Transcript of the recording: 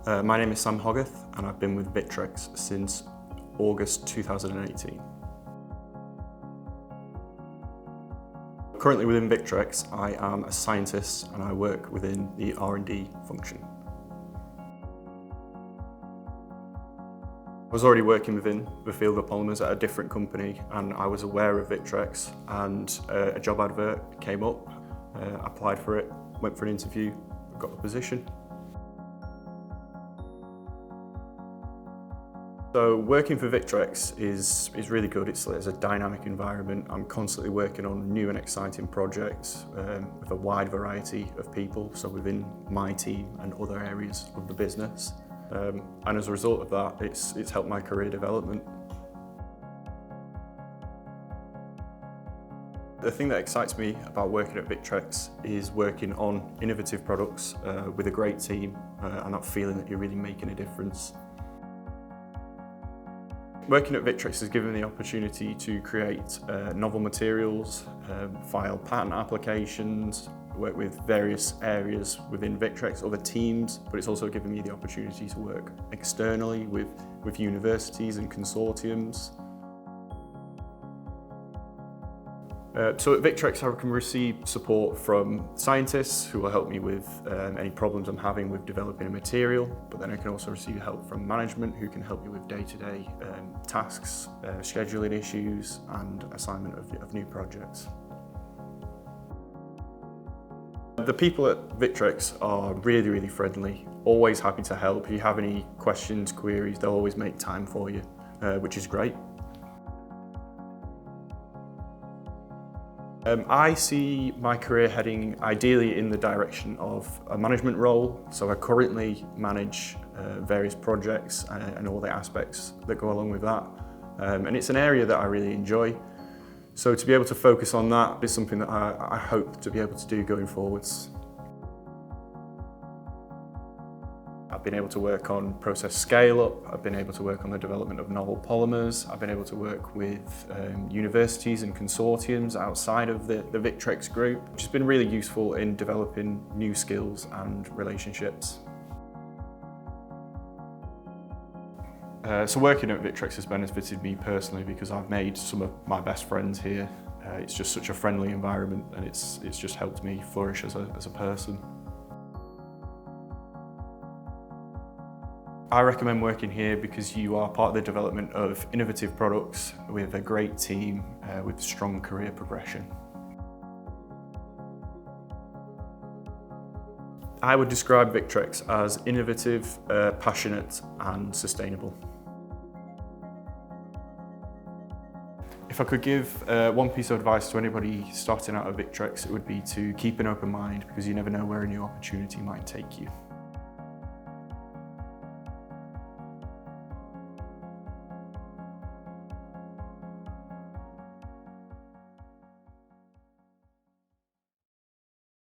My name is Sam Hoggarth and I've been with Victrex since August 2018. Currently within Victrex, I am a scientist and I work within the R&D function. I was already working within the field of polymers at a different company and I was aware of Victrex, and a job advert came up. I applied for it, went for an interview, got the position. So working for Victrex is really good. It's a dynamic environment. I'm constantly working on new and exciting projects with a wide variety of people, so within my team and other areas of the business. And as a result of that, it's helped my career development. The thing that excites me about working at Victrex is working on innovative products with a great team and that feeling that you're really making a difference. Working at Victrex has given me the opportunity to create novel materials, file patent applications, work with various areas within Victrex, other teams, but it's also given me the opportunity to work externally with universities and consortiums. So at Victrex I can receive support from scientists who will help me with any problems I'm having with developing a material, but then I can also receive help from management who can help me with day-to-day tasks, scheduling issues and assignment of new projects. The people at Victrex are really friendly, always happy to help. If you have any questions, queries, they'll always make time for you, which is great. I see my career heading ideally in the direction of a management role. So I currently manage various projects and all the aspects that go along with that. And it's an area that I really enjoy. So to be able to focus on that is something that I hope to be able to do going forwards. I've been able to work on process scale-up, I've been able to work on the development of novel polymers, I've been able to work with universities and consortiums outside of the Victrex group, which has been really useful in developing new skills and relationships. So working at Victrex has benefited me personally because I've made some of my best friends here. It's just such a friendly environment and it's just helped me flourish as a person. I recommend working here because you are part of the development of innovative products with a great team with strong career progression. I would describe Victrex as innovative, passionate and sustainable. If I could give one piece of advice to anybody starting out at Victrex, it would be to keep an open mind because you never know where a new opportunity might take you.